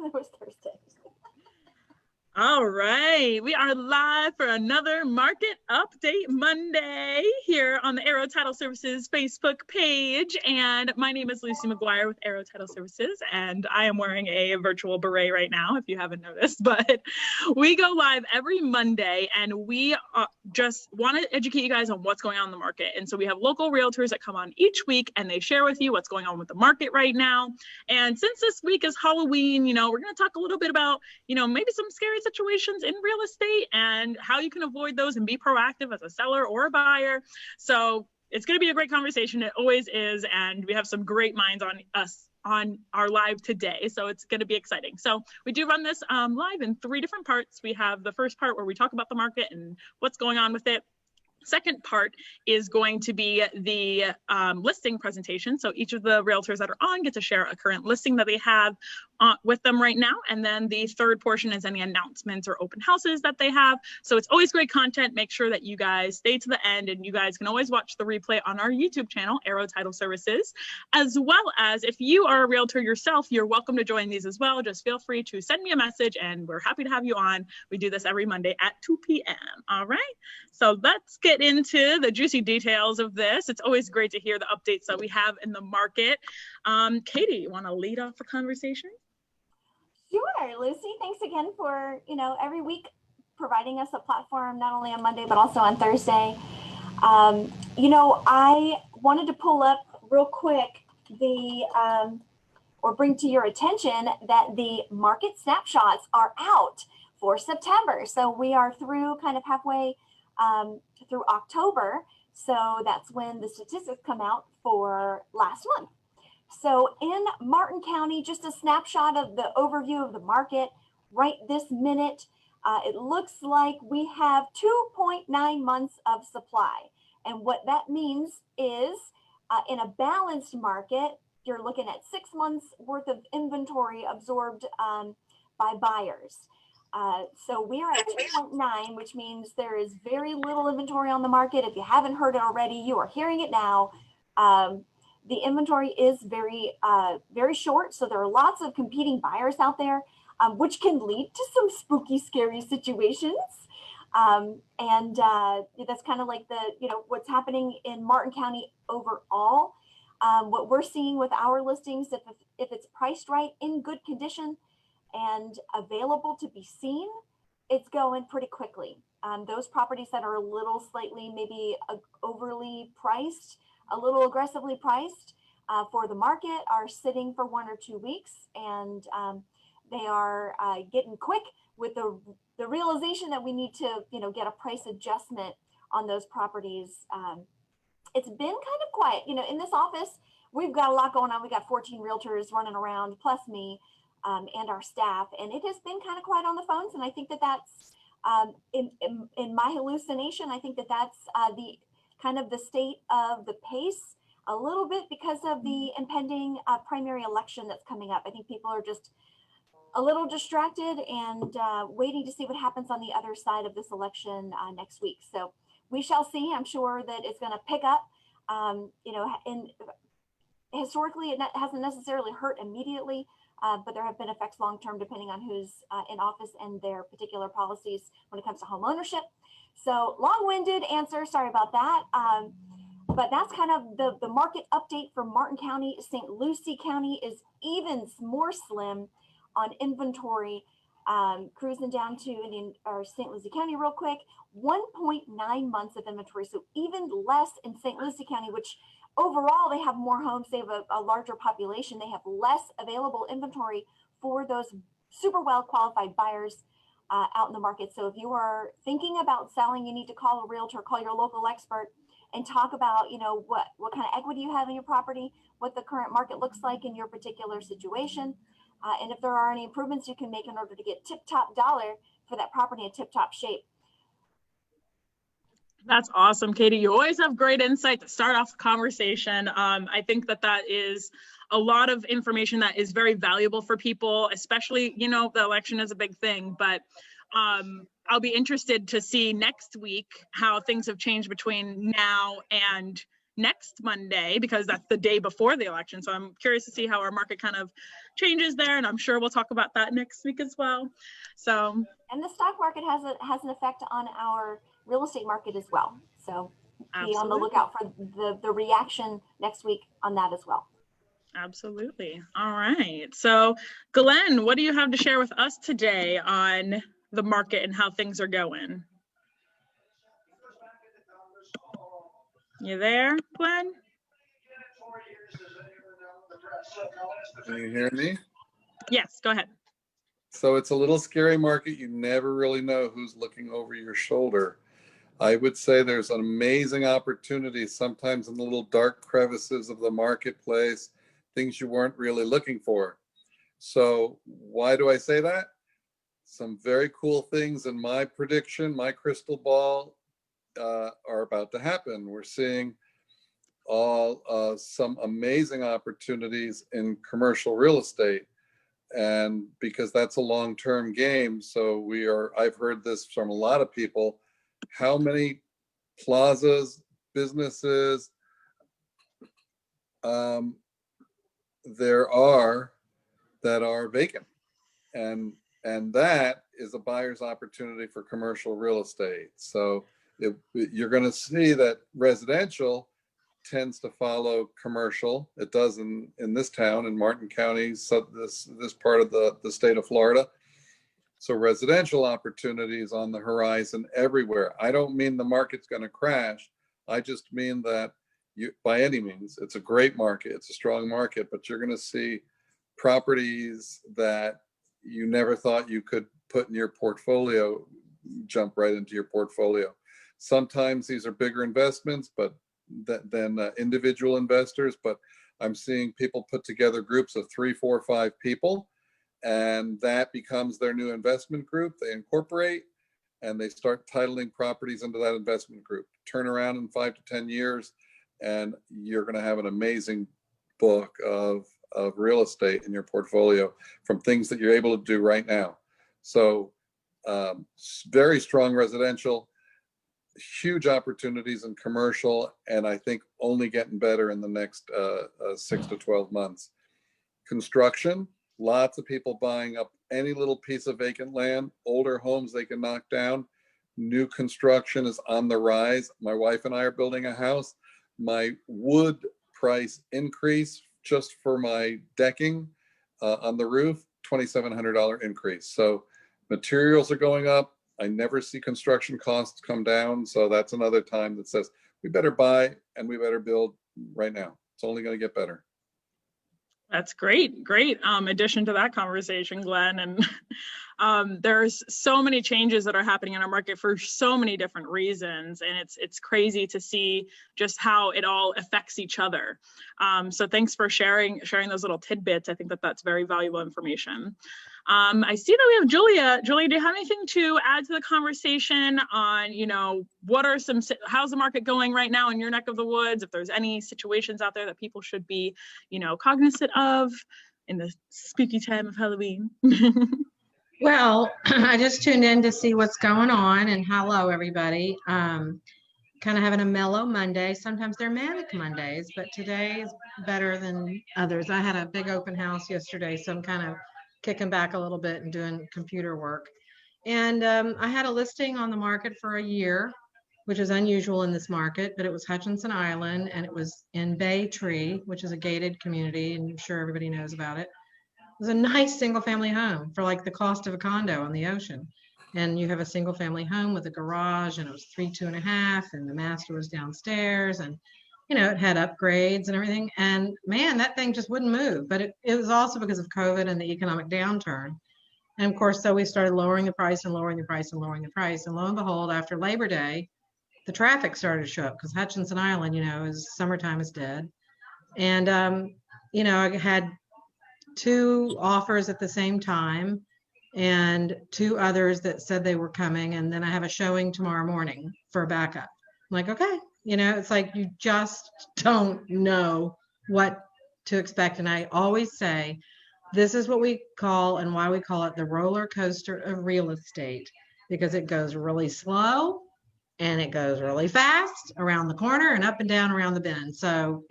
It was Thursday. All right, we are live for another Market Update Monday here on the Arrow Title Services Facebook page. And my name is Lucie McGuire with Arrow Title Services, and I am wearing a virtual beret right now, if you haven't noticed. But we go live every Monday, and we just want to educate you guys on what's going on in the market. And so we have local realtors that come on each week, and they share with you what's going on with the market right now. And since this week is Halloween, we're going to talk a little bit about, maybe some scary situations in real estate and how you can avoid those and be proactive as a seller or a buyer. So it's going to be a great conversation. It always is. And we have some great minds on us on our live today. So it's going to be exciting. So we do run this live in 3 different parts. We have the first part where we talk about the market and what's going on with it. Second part is going to be the listing presentation. So each of the realtors that are on get to share a current listing that they have with them right now. And then the third portion is any announcements or open houses that they have. So it's always great content. Make sure that you guys stay to the end, and you guys can always watch the replay on our YouTube channel, Arrow Title Services, as well as if you are a realtor yourself, you're welcome to join these as well. Just feel free to send me a message and we're happy to have you on. We do this every Monday at 2 p.m. All right. So let's get into the juicy details of this. It's always great to hear the updates that we have in the market. Katie, you want to lead off the conversation? Sure, Lucy. Thanks again for, every week providing us a platform, not only on Monday, but also on Thursday. I wanted to pull up real quick or bring to your attention that the market snapshots are out for September. So we are through kind of halfway through October. So that's when the statistics come out for last month. So in Martin County, just a snapshot of the overview of the market right this minute. It looks like we have 2.9 months of supply. And what that means is in a balanced market, you're looking at 6 months worth of inventory absorbed by buyers. So we are at 2.9, which means there is very little inventory on the market. If you haven't heard it already, you are hearing it now. The inventory is very, very short. So there are lots of competing buyers out there, which can lead to some spooky, scary situations. That's kind of like what's happening in Martin County overall. What we're seeing with our listings, if it's priced right, in good condition, and available to be seen, it's going pretty quickly. Those properties that are a little slightly maybe overly priced, a little aggressively priced for the market, are sitting for 1 or 2 weeks, and they are getting quick with the realization that we need to get a price adjustment on those properties. It's been kind of quiet. In this office, we've got a lot going on. We got 14 realtors running around, plus me. And our staff, and it has been kind of quiet on the phones. And I think that's in my hallucination. I think that's the kind of the state of the pace a little bit because of the impending primary election that's coming up. I think people are just a little distracted and waiting to see what happens on the other side of this election next week. So we shall see. I'm sure that it's going to pick up. And historically, it hasn't necessarily hurt immediately. But there have been effects long-term depending on who's in office and their particular policies when it comes to home ownership. So long-winded answer, sorry about that. But that's kind of the market update for Martin County. St. Lucie County is even more slim on inventory. Cruising down to St. Lucie County real quick, 1.9 months of inventory. So even less in St. Lucie County, which overall, they have more homes, they have a larger population, they have less available inventory for those super well-qualified buyers out in the market. So if you are thinking about selling, you need to call a realtor, call your local expert, and talk about, what kind of equity you have in your property, what the current market looks like in your particular situation, and if there are any improvements you can make in order to get tip-top dollar for that property in tip-top shape. That's awesome, Katie. You always have great insight to start off the conversation. I think that is a lot of information that is very valuable for people, especially, the election is a big thing, but I'll be interested to see next week how things have changed between now and next Monday because that's the day before the election. So I'm curious to see how our market kind of changes there. And I'm sure we'll talk about that next week as well. So, and the stock market has an effect on our real estate market as well. So be on the lookout for the reaction next week on that as well. Absolutely. All right. So Glenn, what do you have to share with us today on the market and how things are going? You there, Glenn? Can you hear me? Yes, go ahead. So it's a little scary market. You never really know who's looking over your shoulder. I would say there's an amazing opportunity sometimes in the little dark crevices of the marketplace, things you weren't really looking for. So why do I say that? Some very cool things in my prediction, my crystal ball, are about to happen. We're seeing some amazing opportunities in commercial real estate. And because that's a long-term game, so I've heard this from a lot of people, how many plazas, businesses there are that are vacant. And that is a buyer's opportunity for commercial real estate. So you're going to see that residential tends to follow commercial. It does in this town, in Martin County, so this part of the state of Florida. So residential opportunities on the horizon everywhere. I don't mean the market's going to crash. I just mean that by any means, it's a great market. It's a strong market, but you're going to see properties that you never thought you could put in your portfolio jump right into your portfolio. Sometimes these are bigger investments, but than individual investors. But I'm seeing people put together groups of 3, 4, 5 people, and that becomes their new investment group. They incorporate and they start titling properties into that investment group. Turn around in 5 to 10 years, and you're going to have an amazing book of real estate in your portfolio from things that you're able to do right now. So very strong residential, huge opportunities in commercial, and I think only getting better in the next 6 to 12 months. Construction, lots of people buying up any little piece of vacant land, older homes they can knock down. New construction is on the rise. My wife and I are building a house. My wood price increase just for my decking on the roof, $2,700 increase. So materials are going up. I never see construction costs come down. So that's another time that says we better buy and we better build right now. It's only going to get better. That's great. Great addition to that conversation, Glenn. And there's so many changes that are happening in our market for so many different reasons. And it's crazy to see just how it all affects each other. So thanks for sharing those little tidbits. I think that's very valuable information. I see that we have Julia. Julia, do you have anything to add to the conversation on, how's the market going right now in your neck of the woods? If there's any situations out there that people should be, cognizant of in the spooky time of Halloween? Well, I just tuned in to see what's going on, and hello, everybody. Kind of having a mellow Monday. Sometimes they're manic Mondays, but today is better than others. I had a big open house yesterday, so I'm kind of kicking back a little bit and doing computer work. And I had a listing on the market for a year, which is unusual in this market, but it was Hutchinson Island, and it was in Bay Tree, which is a gated community, and I'm sure everybody knows about it. It was a nice single family home for like the cost of a condo on the ocean. And you have a single family home with a garage, and it was 3, 2.5, and the master was downstairs, and it had upgrades and everything. And man, that thing just wouldn't move. But it was also because of COVID and the economic downturn. And of course, so we started lowering the price and lowering the price and lowering the price. And lo and behold, after Labor Day, the traffic started to show up because Hutchinson Island, is summertime is dead. And, I had 2 offers at the same time and 2 others that said they were coming. And then I have a showing tomorrow morning for a backup. I'm like, okay, it's like you just don't know what to expect. And I always say, this is what we call and why we call it the roller coaster of real estate, because it goes really slow and it goes really fast around the corner and up and down around the bend. So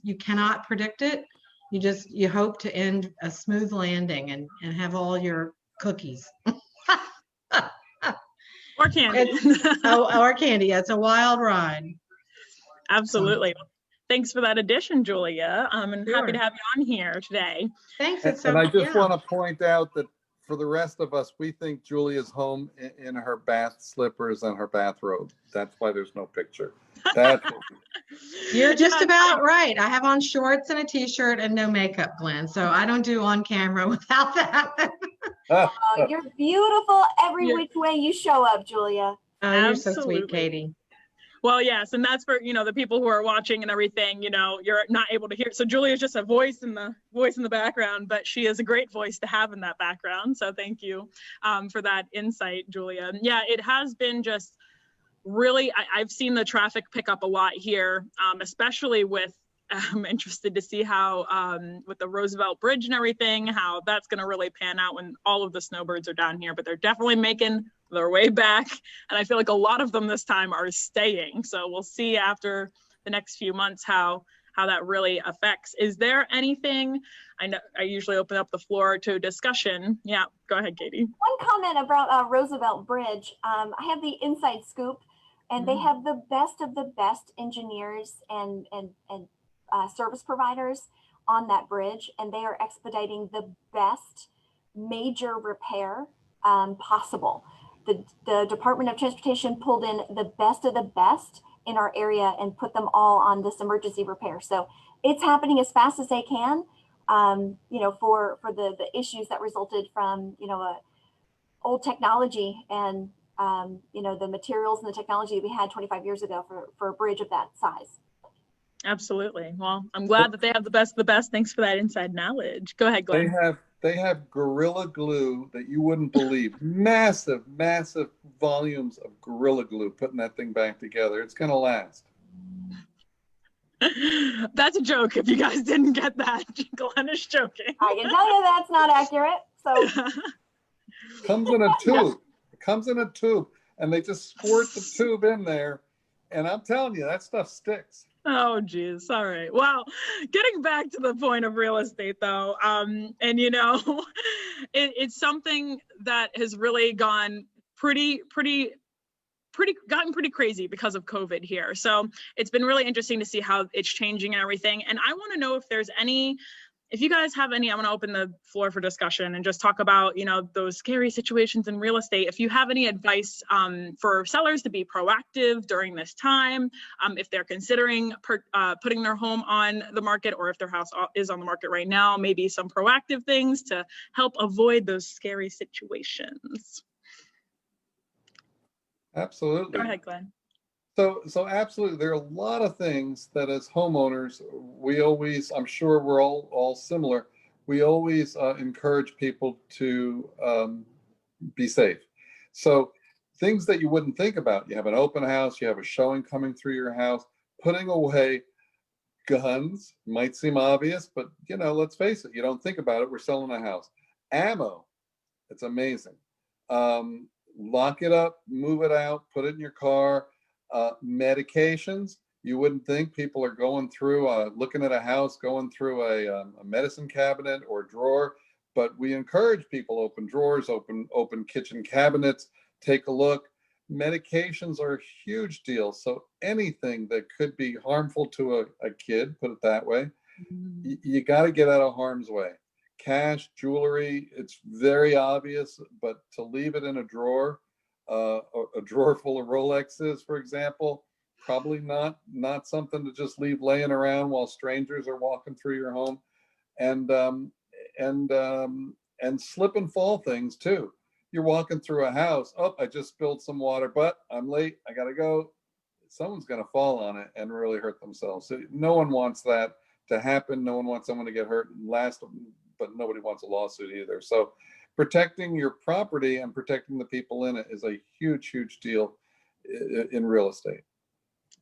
you cannot predict it. You hope to end a smooth landing and have all your cookies. Or candy. Or candy. It's a wild ride. Absolutely. Thanks for that addition, Julia. And happy to have you on here today. Thanks. And I just want to point out that for the rest of us, we think Julia's home in her bath slippers and her bathrobe. That's why there's no picture. You're just about right. I have on shorts and a t-shirt and no makeup, Glenn. So I don't do on camera without that. Oh, you're beautiful every which way you show up, Julia. Oh, you're so sweet, Katie. Well, yes, and that's for, the people who are watching and everything, you're not able to hear. So Julia is just a voice in the background, but she is a great voice to have in that background. So thank you for that insight, Julia. Yeah, it has been just really, I've seen the traffic pick up a lot here, especially with, I'm interested to see how, with the Roosevelt Bridge and everything, how that's going to really pan out when all of the snowbirds are down here, but they're definitely making their way back. And I feel like a lot of them this time are staying. So we'll see after the next few months how that really affects. Is there anything, I know I usually open up the floor to discussion. Yeah, go ahead, Katie. One comment about Roosevelt Bridge. I have the inside scoop, and they have the best of the best engineers and service providers on that bridge, and they are expediting the best major repair possible. The Department of Transportation pulled in the best of the best in our area and put them all on this emergency repair. So it's happening as fast as they can, for the issues that resulted from, old technology and, the materials and the technology we had 25 years ago for a bridge of that size. Absolutely. Well, I'm glad that they have the best of the best. Thanks for that inside knowledge. Go ahead, Glenn. They have Gorilla Glue that you wouldn't believe. Massive volumes of Gorilla Glue putting that thing back together. It's going to last. That's a joke. If you guys didn't get that, Glenn is joking. I can tell you that's not accurate. So comes in a tube. It comes in a tube, and they just squirt the tube in there. And I'm telling you, that stuff sticks. Oh, geez. All right. Well, getting back to the point of real estate, though, and it's something that has really gone gotten pretty crazy because of COVID here. So it's been really interesting to see how it's changing and everything. And I want to know if you guys have any, I want to open the floor for discussion and just talk about, those scary situations in real estate. If you have any advice for sellers to be proactive during this time, if they're considering putting their home on the market, or if their house is on the market right now, maybe some proactive things to help avoid those scary situations. Absolutely. Go ahead, Glenn. So absolutely, there are a lot of things that as homeowners, we always, I'm sure we're all similar, we always encourage people to be safe. So things that you wouldn't think about, you have an open house, you have a showing coming through your house, putting away guns might seem obvious, but let's face it, you don't think about it, we're selling a house. Ammo, it's amazing. Lock it up, move it out, put it in your car. Medications, you wouldn't think people are going through, looking at a house, going through a medicine cabinet or drawer, but we encourage people open drawers, open kitchen cabinets, take a look. Medications are a huge deal. So anything that could be harmful to a kid, put it that way, you got to get out of harm's way. Cash, jewelry, it's very obvious, but to leave it in a drawer, a drawer full of Rolexes, for example, probably not something to just leave laying around while strangers are walking through your home. And slip and fall things too. You're walking through a house. Oh, I just spilled some water, but I'm late. I gotta go. Someone's gonna fall on it and really hurt themselves. So no one wants that to happen. No one wants someone to get hurt but nobody wants a lawsuit either. So protecting your property and protecting the people in it is a huge, huge deal in real estate.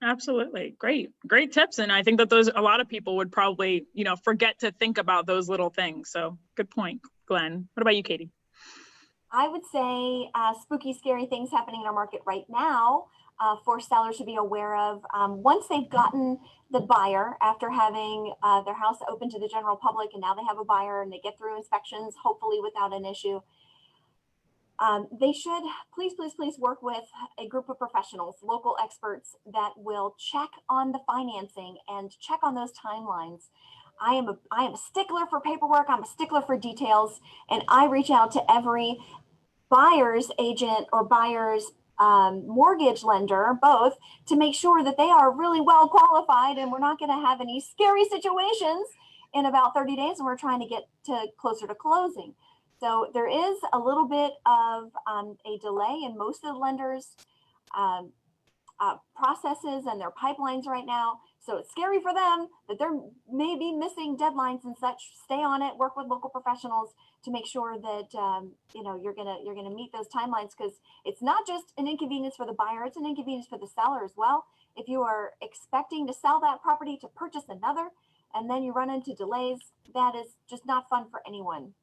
Absolutely. Great tips. And I think that a lot of people would probably, forget to think about those little things. So good point, Glenn. What about you, Katie? I would say spooky, scary things happening in our market right now. for sellers to be aware of. Once they've gotten the buyer after having their house open to the general public, and now they have a buyer and they get through inspections, hopefully without an issue, they should please work with a group of professionals, local experts that will check on the financing and check on those timelines. I am a stickler for paperwork. I'm a stickler for details, and I reach out to every buyer's agent or buyer's mortgage lender, both, to make sure that they are really well qualified and we're not going to have any scary situations in about 30 days when we're trying to get to closer to closing. So there is a little bit of a delay in most of the lenders' processes and their pipelines right now. So it's scary for them that they're maybe missing deadlines and such. Stay on it, work with local professionals to make sure that you're gonna meet those timelines, because it's not just an inconvenience for the buyer, it's an inconvenience for the seller as well. If you are expecting to sell that property to purchase another and then you run into delays, that is just not fun for anyone.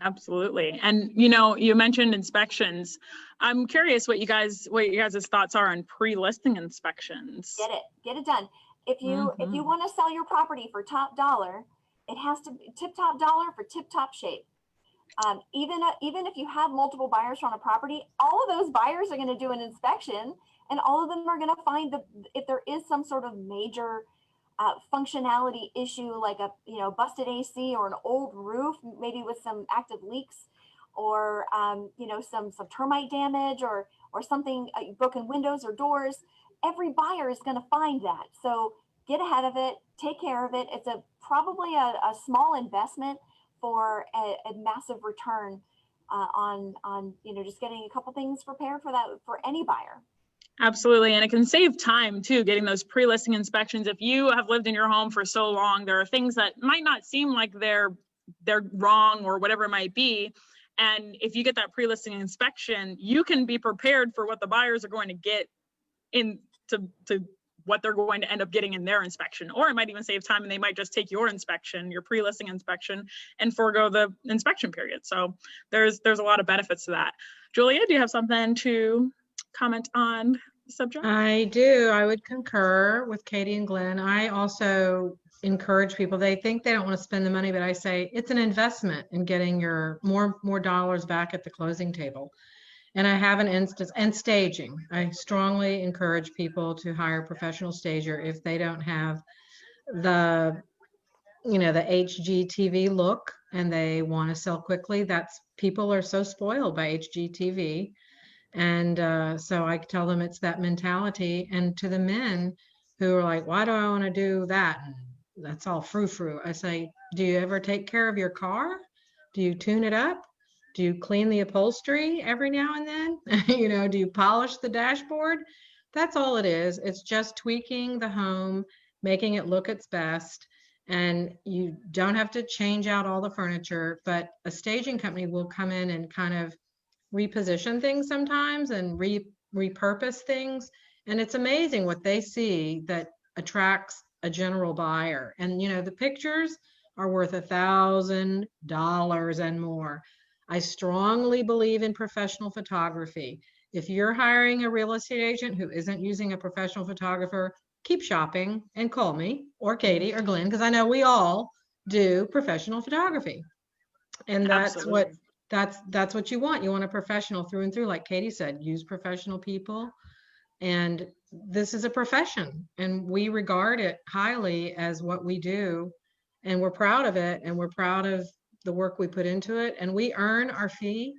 Absolutely. And you mentioned inspections. I'm curious what you guys' thoughts are on pre-listing inspections. Get it done. If you want to sell your property for top dollar, it has to be tip top dollar for tip top shape. Even if you have multiple buyers on a property, all of those buyers are going to do an inspection, and all of them are going to find if there is some sort of major functionality issue, like a busted AC or an old roof, maybe with some active leaks, or some termite damage, or something, broken windows or doors. Every buyer is going to find that. So get ahead of it, take care of it. It's probably a small investment for a massive return on just getting a couple things prepared for that, for any buyer. Absolutely. And it can save time too, getting those pre-listing inspections. If you have lived in your home for so long, there are things that might not seem like they're wrong or whatever it might be. And if you get that pre-listing inspection, you can be prepared for what the buyers are going to get to what they're going to end up getting in their inspection. Or it might even save time, and they might just take your pre-listing inspection, and forego the inspection period. So there's a lot of benefits to that. Julia, do you have something to comment on the subject? I do. I would concur with Katie and Glenn. I also encourage people. They think they don't want to spend the money, but I say it's an investment in getting your more dollars back at the closing table. And I have an instance, and staging. I strongly encourage people to hire a professional stager if they don't have the HGTV look and they want to sell quickly. People are so spoiled by HGTV. And so I tell them it's that mentality. And to the men who are like, why do I want to do that? And that's all frou-frou. I say, do you ever take care of your car? Do you tune it up? Do you clean the upholstery every now and then? Do you polish the dashboard? That's all it is. It's just tweaking the home, making it look its best. And you don't have to change out all the furniture, but a staging company will come in and kind of reposition things sometimes and repurpose things. And it's amazing what they see that attracts a general buyer. And, the pictures are worth $1,000 and more. I strongly believe in professional photography. If you're hiring a real estate agent who isn't using a professional photographer, keep shopping and call me or Katie or Glenn, because I know we all do professional photography. And that's what you want. You want a professional through and through. Like Katie said, use professional people. And this is a profession, and we regard it highly as what we do. And we're proud of it. And we're proud of the work we put into it. And we earn our fee,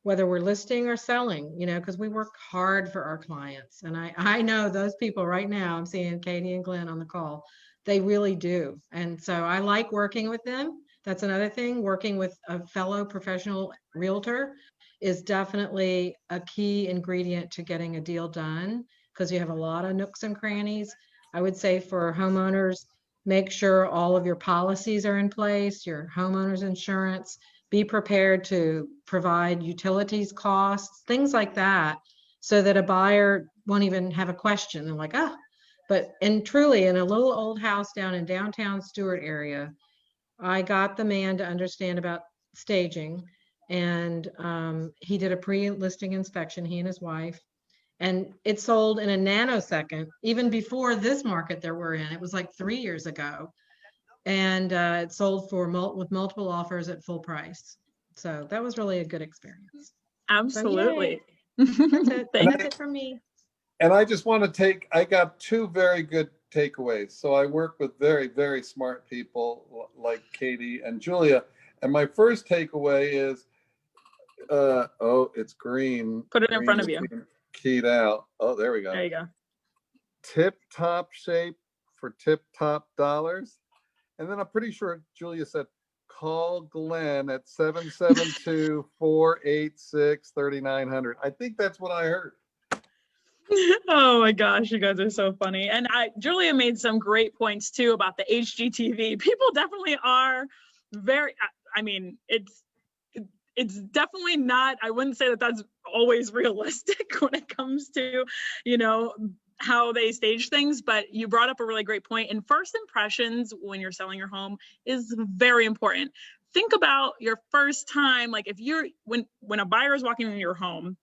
whether we're listing or selling, because we work hard for our clients. And I know those people right now, I'm seeing Katie and Glenn on the call, they really do. And so I like working with them. That's another thing. Working with a fellow professional realtor is definitely a key ingredient to getting a deal done, because you have a lot of nooks and crannies. I would say for homeowners, make sure all of your policies are in place, your homeowner's insurance, be prepared to provide utilities costs, things like that, so that a buyer won't even have a question. They're like, and truly in a little old house down in downtown Stuart area, I got the man to understand about staging, and he did a pre-listing inspection, he and his wife, And it sold in a nanosecond, even before this market that we're in. It was like 3 years ago. And it sold for with multiple offers at full price. So that was really a good experience. Absolutely. That's it. Thank That's it from me. And I just want to I got two very good takeaways. So I work with very, very smart people like Katie and Julia. And my first takeaway is, oh, it's green. Put it in front of you. Keyed out. Oh, there we go. There you go. Tip top shape for tip top dollars. And then I'm pretty sure Julia said, call Glenn at 772-486-3900. I think that's what I heard. Oh my gosh, you guys are so funny. And Julia made some great points too about the HGTV. People definitely are very, I mean, it's definitely not, I wouldn't say that that's always realistic when it comes to, you know, how they stage things, but you brought up a really great point. And first impressions when you're selling your home is very important. Think about your first time, like if you're, when a buyer is walking into your home,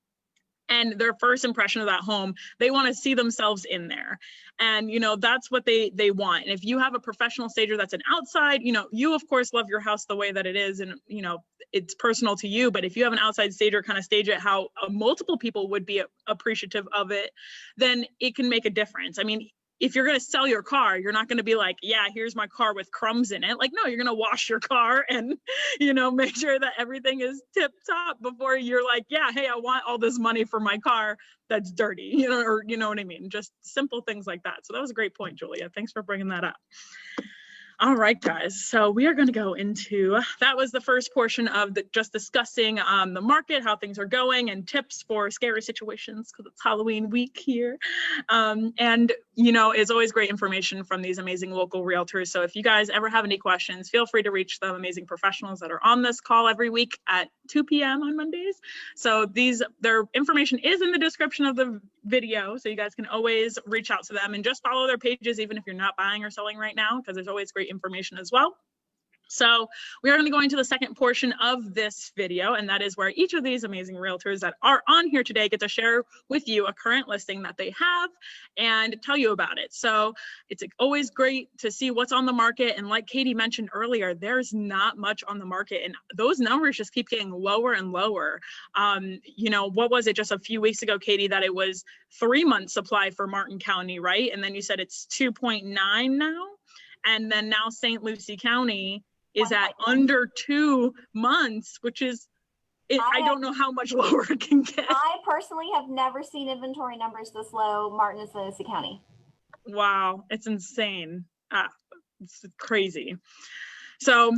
and their first impression of that home, they want to see themselves in there. And, you know, that's what they want. And if you have a professional stager that's an outside, you know, you of course love your house the way that it is. And, you know, it's personal to you, but if you have an outside stager kind of stage it how multiple people would be appreciative of it, then it can make a difference. I mean, if you're going to sell your car, you're not going to be like, yeah, here's my car with crumbs in it. Like, no, you're going to wash your car and, you know, make sure that everything is tip top before you're like, yeah, hey, I want all this money for my car that's dirty, you know, or you know what I mean? Just simple things like that. So that was a great point, Julia. Thanks for bringing that up. All right, guys. So we are going to go into, that was the first portion of just discussing the market, how things are going, and tips for scary situations because it's Halloween week here. And, you know, it's always great information from these amazing local realtors. So if you guys ever have any questions, feel free to reach the amazing professionals that are on this call every week at 2 p.m. on Mondays. So their information is in the description of the video. So you guys can always reach out to them and just follow their pages, even if you're not buying or selling right now, because there's always great information as well. So we are going to go into the second portion of this video, and that is where each of these amazing realtors that are on here today get to share with you a current listing that they have and tell you about it. So it's always great to see what's on the market. And like Katie mentioned earlier, there's not much on the market, and those numbers just keep getting lower and lower. You know, what was it just a few weeks ago, Katie, that it was 3 months supply for Martin County, right? And then you said it's 2.9 now. And then now St. Lucie County is at under 2 months, which is, I don't know how much lower it can get. I personally have never seen inventory numbers this low, Martin and St. Lucie County. Wow, it's insane. It's crazy. So,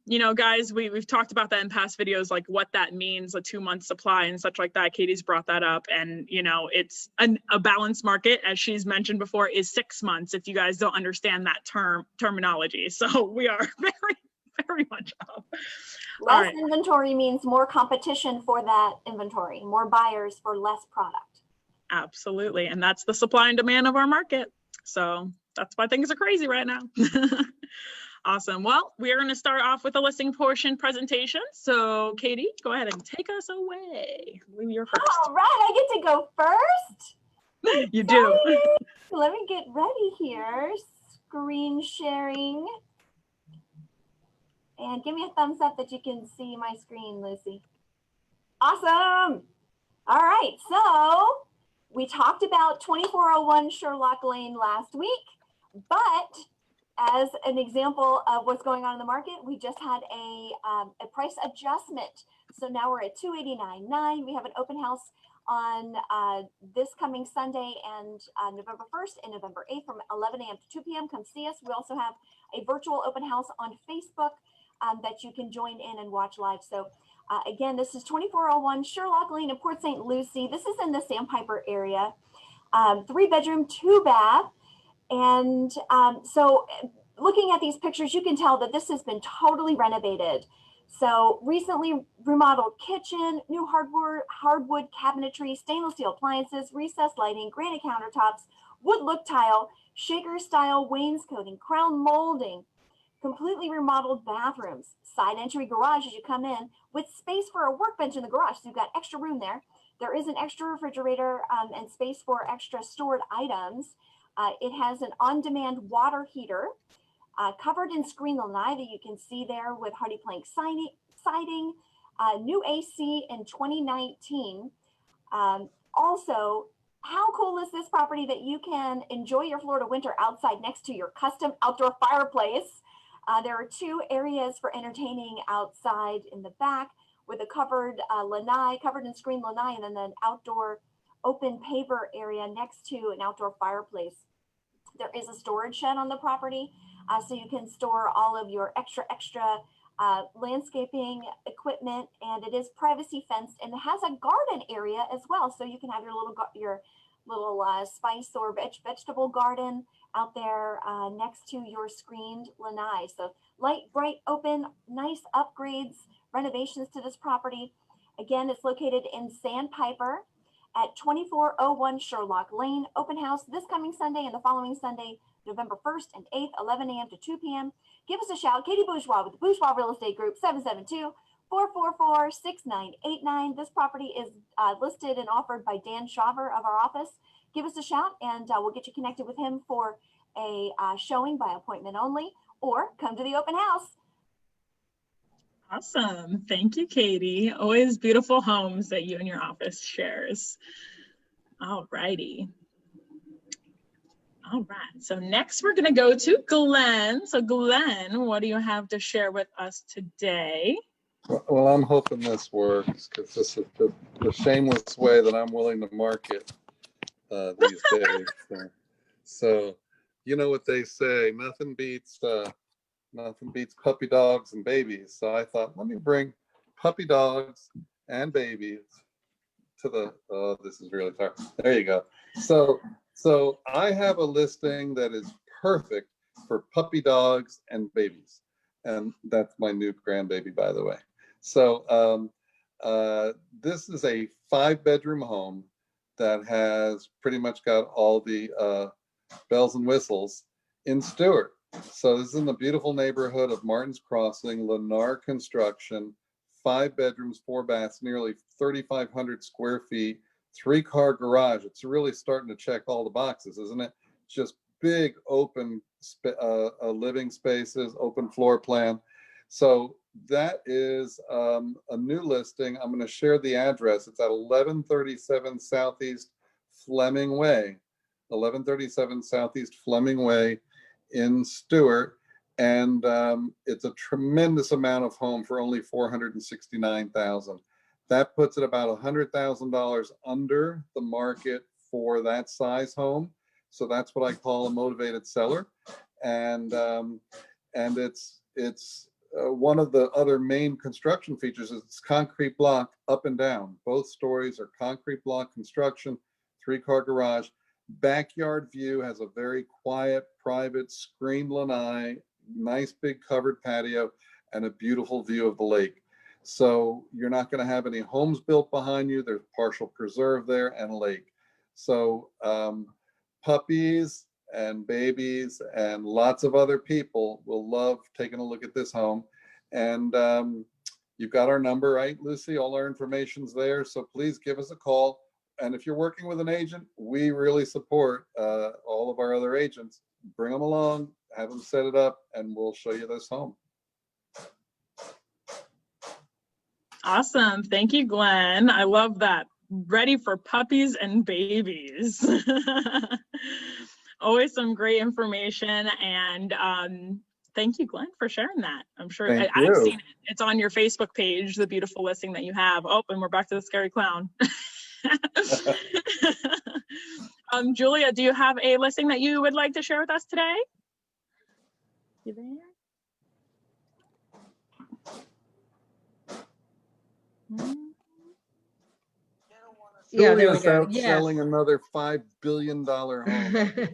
you know, guys, we've talked about that in past videos, like what that means, a 2 month supply and such like that. Katie's brought that up. And, you know, it's a balanced market, as she's mentioned before, is 6 months, if you guys don't understand that terminology. So we are very, very much off. Less inventory means more competition for that inventory, more buyers for less product. Absolutely. And that's the supply and demand of our market. So that's why things are crazy right now. Awesome. Well, we're going to start off with the listing portion presentation. So Katie, go ahead and take us away. You're first. All right, I get to go first. You do. Let me get ready here. Screen sharing. And give me a thumbs up that you can see my screen, Lucy. Awesome. All right, so we talked about 2401 Sherlock Lane last week, but as an example of what's going on in the market, we just had a price adjustment. So now we're at 289.9. We have an open house on this coming Sunday and November 1st and November 8th from 11 a.m. to 2 p.m. Come see us. We also have a virtual open house on Facebook that you can join in and watch live. So again, this is 2401 Sherlock Lane in Port St. Lucie. This is in the Sandpiper area. 3-bedroom, 2-bath. And so looking at these pictures, you can tell that this has been totally renovated. So recently remodeled kitchen, new hardwood cabinetry, stainless steel appliances, recessed lighting, granite countertops, wood look tile, shaker style wainscoting, crown molding, completely remodeled bathrooms, side entry garage as you come in with space for a workbench in the garage. So you've got extra room there. There is an extra refrigerator and space for extra stored items. It has an on-demand water heater covered in screen lanai that you can see there with hardy plank siding, new AC in 2019. Also, how cool is this property that you can enjoy your Florida winter outside next to your custom outdoor fireplace? There are 2 areas for entertaining outside in the back with a covered lanai, covered in screen lanai, and then an outdoor open paver area next to an outdoor fireplace. There is a storage shed on the property, so you can store all of your extra landscaping equipment, and it is privacy fenced, and it has a garden area as well, so you can have your little spice or vegetable garden out there next to your screened lanai. So light, bright, open, nice upgrades, renovations to this property. Again, it's located in Sandpiper at 2401 Sherlock Lane. Open house this coming Sunday and the following Sunday, November 1st and 8th, 11 a.m. to 2 p.m. Give us a shout. Katie Bourgeois with the Bourgeois Real Estate Group, 772-444-6989. This property is listed and offered by Dan Shaver of our office. Give us a shout and we'll get you connected with him for a showing by appointment only, or come to the open house. Awesome. Thank you, Katie. Always beautiful homes that you and your office shares. All righty. All right. So next we're going to go to Glenn. So Glenn, what do you have to share with us today? Well, I'm hoping this works because this is the shameless way that I'm willing to market these days. So, you know what they say, nothing beats puppy dogs and babies. So I thought, let me bring puppy dogs and babies to the, oh, this is really hard. There you go. So I have a listing that is perfect for puppy dogs and babies. And that's my new grandbaby, by the way. So this is a 5-bedroom home that has pretty much got all the bells and whistles in Stuart. So this is in the beautiful neighborhood of Martin's Crossing, Lennar construction, 5 bedrooms, 4 baths, nearly 3,500 square feet, 3-car garage. It's really starting to check all the boxes, isn't it? Just big open living spaces, open floor plan. So that is a new listing. I'm going to share the address. It's at 1137 Southeast Fleming Way, 1137 Southeast Fleming Way in Stuart. And it's a tremendous amount of home for only $469,000. That puts it about $100,000 under the market for that size home. So that's what I call a motivated seller. And it's one of the other main construction features is it's concrete block up and down. Both stories are concrete block construction, 3-car garage. Backyard view, has a very quiet, private, screened lanai, nice big covered patio, and a beautiful view of the lake. So you're not going to have any homes built behind you. There's partial preserve there and a lake. So puppies and babies and lots of other people will love taking a look at this home. And you've got our number, right, Lucy? All our information's there. So please give us a call. And if you're working with an agent, we really support all of our other agents. Bring them along, have them set it up, and we'll show you this home. Awesome. Thank you, Glenn. I love that. Ready for puppies and babies. Always some great information. And thank you, Glenn, for sharing that. I'm sure I've seen it. It's on your Facebook page, the beautiful listing that you have. Oh, and we're back to the scary clown. Julia, do you have a listing that you would like to share with us today? You there? Yeah, there we Julia's go. Yes. selling another $5 billion home.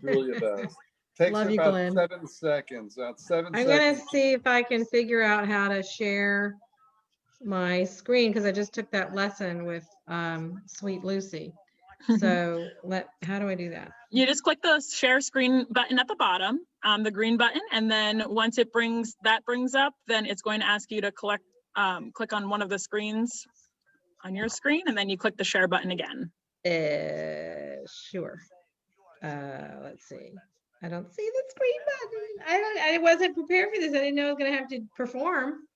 Julia does. Takes Love you, about Glenn. 7 seconds. About 7 I'm seconds. gonna see if I can figure out how to share my screen because I just took that lesson with Sweet Lucy. So how do I do that? You just click the share screen button at the bottom, the green button, and then once it brings up, then it's going to ask you to click on one of the screens on your screen, and then you click the share button again. Sure. Let's see. I don't see the screen button. I wasn't prepared for this. I didn't know I was gonna have to perform.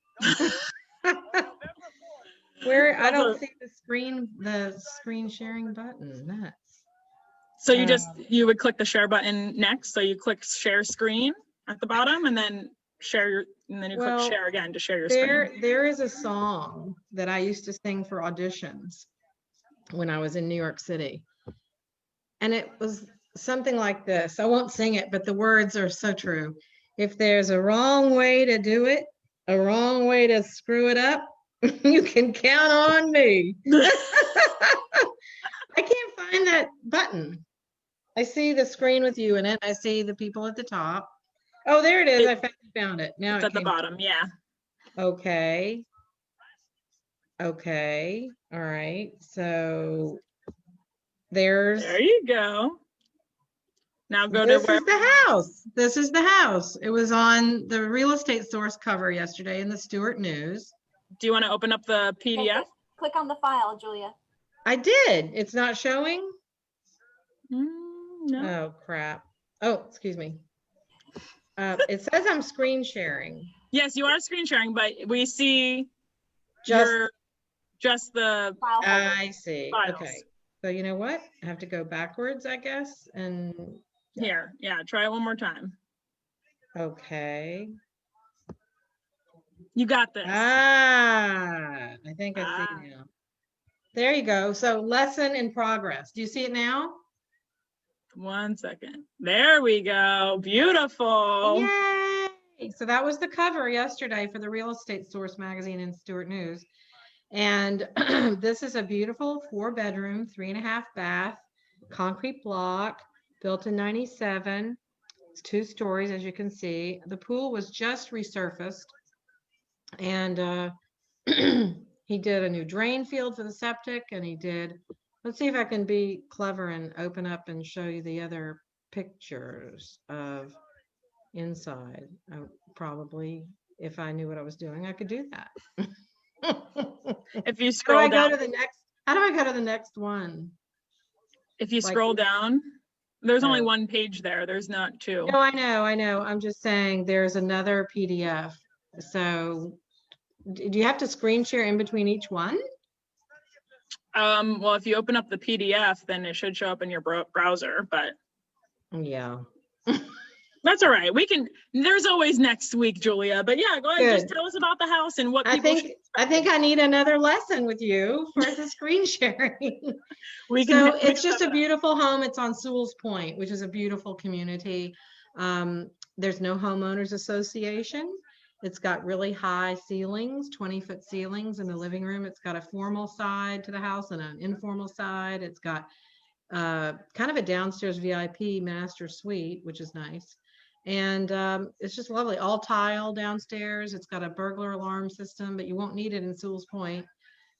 Where I don't see the screen sharing button. Nuts. So you would click the share button next. So you click share screen at the bottom, and then and then you click share again to share your screen. There is a song that I used to sing for auditions when I was in New York City. And it was something like this. I won't sing it, but the words are so true. If there's a wrong way to do it, a wrong way to screw it up, you can count on me. I can't find that button. I see the screen with you in it. I see the people at the top. Oh, there it is. I found it. Now it's at the bottom. Yeah. Okay. Okay. All right. So there you go. Now go to where the house. This is the house. It was on the Real Estate Source cover yesterday in the Stuart News. Do you want to open up the PDF? Click on the file, Julia. I did. It's not showing? No. Oh, crap. Oh, excuse me. It says I'm screen sharing. Yes, you are screen sharing, but we see just the file. I see. files. Okay. So you know what? I have to go backwards, I guess. And here, yeah, try it one more time. Okay. You got this. I think I see now. There you go. So lesson in progress. Do you see it now? 1 second. There we go. Beautiful. Yay! So that was the cover yesterday for the Real Estate Source magazine in Stuart News. And this is a beautiful 4-bedroom, 3.5 bath, concrete block, built in 97. It's 2 stories, as you can see. The pool was just resurfaced. And he did a new drain field for the septic, and he did, let's see if I can be clever and open up and show you the other pictures of inside. Probably, if I knew what I was doing, I could do that. If you scroll down, how do I go to the next one? If you scroll down, there's only 1 page there. There's not 2. No, I know. I'm just saying there's another PDF. So do you have to screen share in between each one? Well, if you open up the PDF, then it should show up in your browser, but yeah. That's all right. There's always next week, Julia. But yeah, go ahead. Just tell us about the house and what people I think I need another lesson with you for the screen sharing. It's just a beautiful home. It's on Sewell's Point, which is a beautiful community. There's no homeowners association. It's got really high ceilings, 20-foot ceilings in the living room. It's got a formal side to the house and an informal side. It's got kind of a downstairs VIP master suite, which is nice. And it's just lovely, all tile downstairs. It's got a burglar alarm system, but you won't need it in Sewell's Point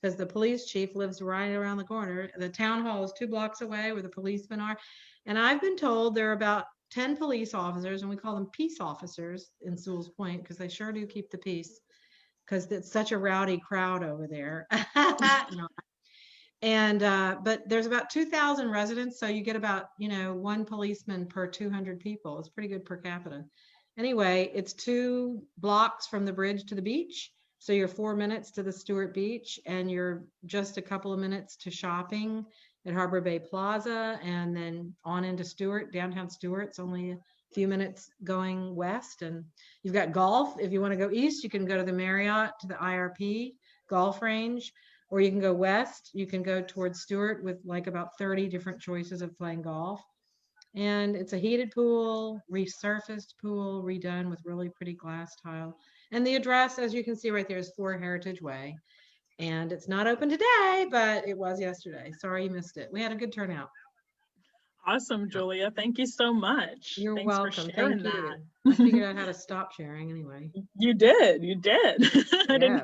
because the police chief lives right around the corner. The town hall is 2 blocks away where the policemen are. And I've been told there are about 10 police officers, and we call them peace officers in Sewell's Point because they sure do keep the peace because it's such a rowdy crowd over there. No. And but there's about 2,000 residents, so you get about 1 policeman per 200 people. It's pretty good per capita. Anyway, it's 2 blocks from the bridge to the beach, so you're 4 minutes to the Stuart Beach, and you're just a couple of minutes to shopping at Harbor Bay Plaza, and then on into Stuart, downtown Stuart. It's only a few minutes going west, and you've got golf. If you want to go east, you can go to the Marriott to the IRP golf range. Or you can go west, you can go towards Stuart with like about 30 different choices of playing golf. And it's a heated pool, resurfaced pool, redone with really pretty glass tile. And the address, as you can see right there, is 4 Heritage Way. And it's not open today, but it was yesterday. Sorry you missed it. We had a good turnout. Awesome, Julia. Thank you so much. You're Thanks welcome. for sharing Thank you. that. I figured out how to stop sharing anyway. You did. Yes.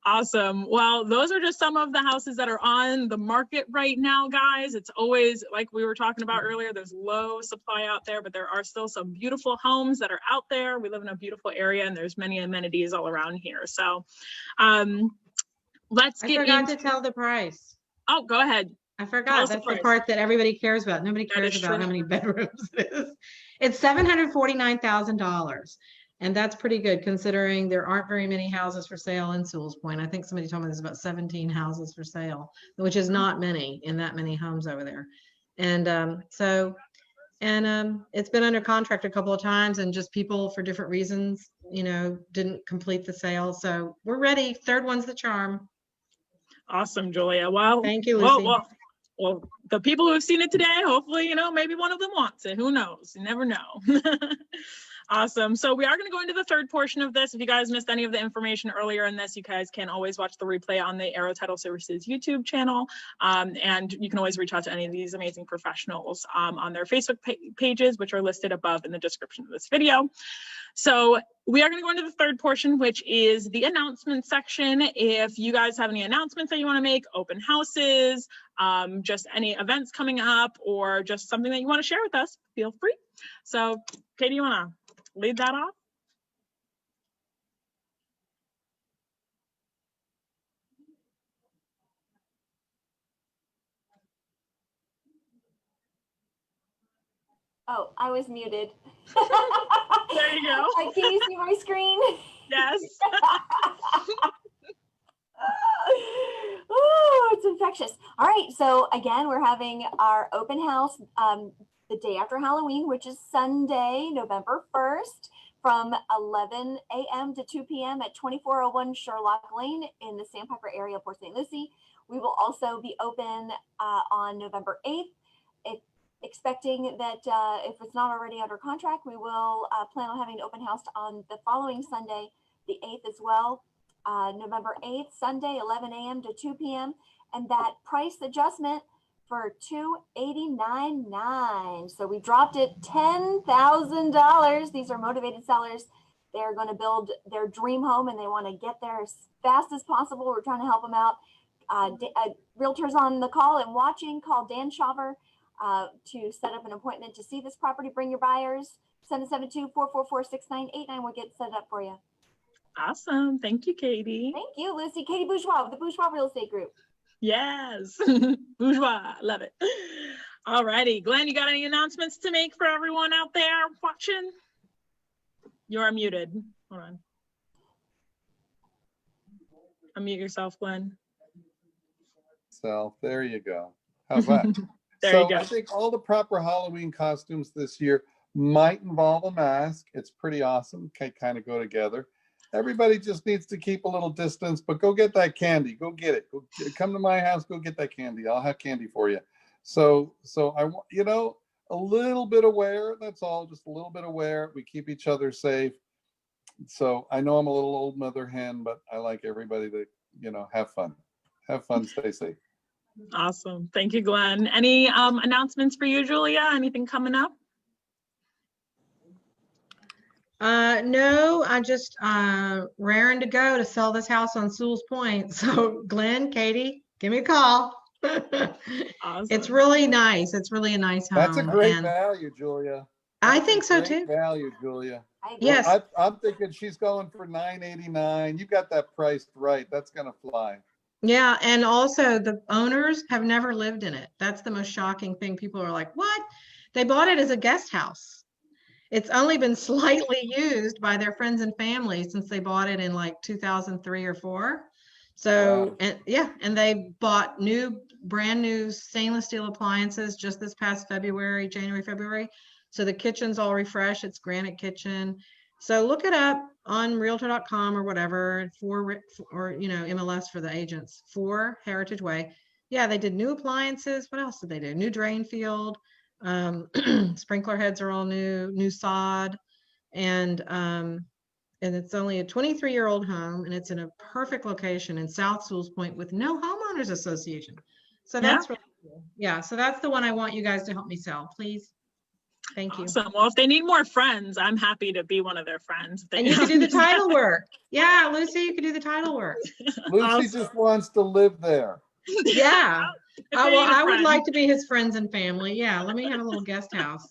Awesome. Well, those are just some of the houses that are on the market right now, guys. It's always, like we were talking about earlier, there's low supply out there, but there are still some beautiful homes that are out there. We live in a beautiful area and there's many amenities all around here. So let's I get forgot into. to tell the price. Oh, go ahead. I Tell forgot. us the That's the price. part that everybody cares about. Nobody That cares is about true. how many bedrooms it is. It's $749,000. And that's pretty good considering there aren't very many houses for sale in Sewell's Point. I think somebody told me there's about 17 houses for sale, which is not many in that many homes over there. And it's been under contract a couple of times and just people for different reasons, didn't complete the sale. So we're ready. Third one's the charm. Awesome, Julia. Well, Thank you, Lucy. Well, the people who have seen it today, hopefully, maybe one of them wants it. Who knows? You never know. Awesome. So we are going to go into the third portion of this. If you guys missed any of the information earlier in this, you guys can always watch the replay on the Arrow Title Services YouTube channel. And you can always reach out to any of these amazing professionals on their Facebook pages, which are listed above in the description of this video. So we are going to go into the third portion, which is the announcement section. If you guys have any announcements that you want to make, open houses, just any events coming up, or just something that you want to share with us, feel free. So Katie, you want to lead that off? Oh, I was muted. There you go. Can you see my screen? Yes. Oh, it's infectious. All right. So again, we're having our open house the day after Halloween, which is Sunday, November 1st, from 11 a.m. to 2 p.m. at 2401 Sherlock Lane in the Sandpiper area of Port St. Lucie. We will also be open on November 8th. Expecting that if it's not already under contract, we will plan on having an open house on the following Sunday, the 8th as well. November 8th, Sunday, 11 a.m. to 2 p.m. And that price adjustment for $289,900. So we dropped it $10,000. These are motivated sellers. They're going to build their dream home and they want to get there as fast as possible. We're trying to help them out. Realtors on the call and watching, call Dan Shaver to set up an appointment to see this property. Bring your buyers. 772-444-6989. We'll get set up for you. Awesome. Thank you, Katie. Thank you, Lucy. Katie Bourgeois with the Bourgeois Real Estate Group. Yes. Bourgeois. Love it. All righty. Glenn, you got any announcements to make for everyone out there watching? You're muted. Hold on. Unmute yourself, Glenn. So there you go. How's that? There you go. I think all the proper Halloween costumes this year might involve a mask. It's pretty awesome. Can kind of go together. Everybody just needs to keep a little distance, but go get that candy. Go get it. Come to my house. Go get that candy. I'll have candy for you. So I want, a little bit aware. That's all. Just a little bit aware. We keep each other safe. So I know I'm a little old mother hen, but I like everybody to, have fun. Have fun. Stay safe. Awesome. Thank you, Glenn. Any announcements for you, Julia? Anything coming up? No, I just raring to go to sell this house on Sewell's Point. So Glenn, Katie, give me a call. Awesome. It's really nice. It's really a nice home. That's a great value, Julia. I think so too. Value, Julia. Yes. I'm thinking she's going for $989. You got that priced right. That's gonna fly. Yeah, and also the owners have never lived in it. That's the most shocking thing. People are like, what? They bought it as a guest house. It's only been slightly used by their friends and family since they bought it in like 2003 or 4. So, wow. And they bought brand new stainless steel appliances just this past January, February. So the kitchen's all refreshed. It's granite kitchen. So look it up on realtor.com or whatever or MLS for the agents for Heritage Way. Yeah, they did new appliances. What else did they do? New drain field. Sprinkler heads are all new sod, and it's only a 23-year-old home, and it's in a perfect location in South Sewell's Point with no homeowners association. So that's really cool. Yeah, so that's the one I want you guys to help me sell, please. Thank you. Awesome. Well, if they need more friends, I'm happy to be one of their friends. And you can do the title work. Yeah, Lucy, you can do the title work. Lucy just wants to live there. Yeah. I would like to be his friends and family. Yeah, let me have a little guest house.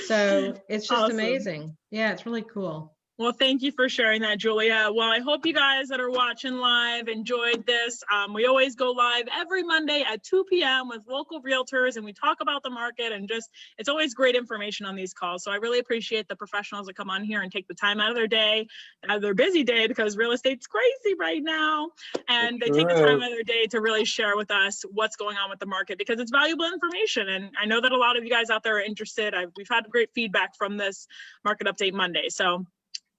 So it's just amazing. Yeah, it's really cool. Well, thank you for sharing that, Julia. Well, I hope you guys that are watching live enjoyed this. We always go live every Monday at 2 p.m. with local realtors, and we talk about the market, and just, it's always great information on these calls. So I really appreciate the professionals that come on here and take the time out of their day, out of their busy day, because real estate's crazy right now. And they take the time out of their day to really share with us what's going on with the market, because it's valuable information. And I know that a lot of you guys out there are interested. We've had great feedback from this Market Update Monday. So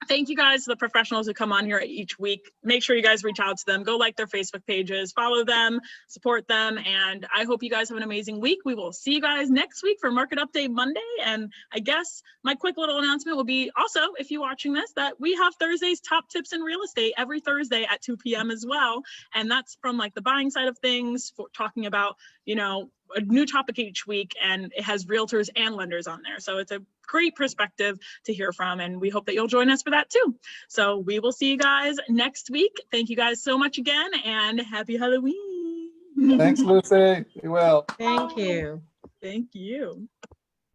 thank you guys to the professionals who come on here each week. Make sure you guys reach out to them, go like their Facebook pages, follow them, support them. And I hope you guys have an amazing week. We will see you guys next week for Market Update Monday. And I guess my quick little announcement will be also, if you're watching this, that we have Thursday's Top Tips in Real Estate every Thursday at 2 p.m. as well. And that's from like the buying side of things, for talking about, you know, a new topic each week, and it has realtors and lenders on there. So it's a great perspective to hear from, and we hope that you'll join us for that too. So we will see you guys next week. Thank you guys so much again, and happy Halloween. Thanks, Lucy. Be well. Thank you. Thank you.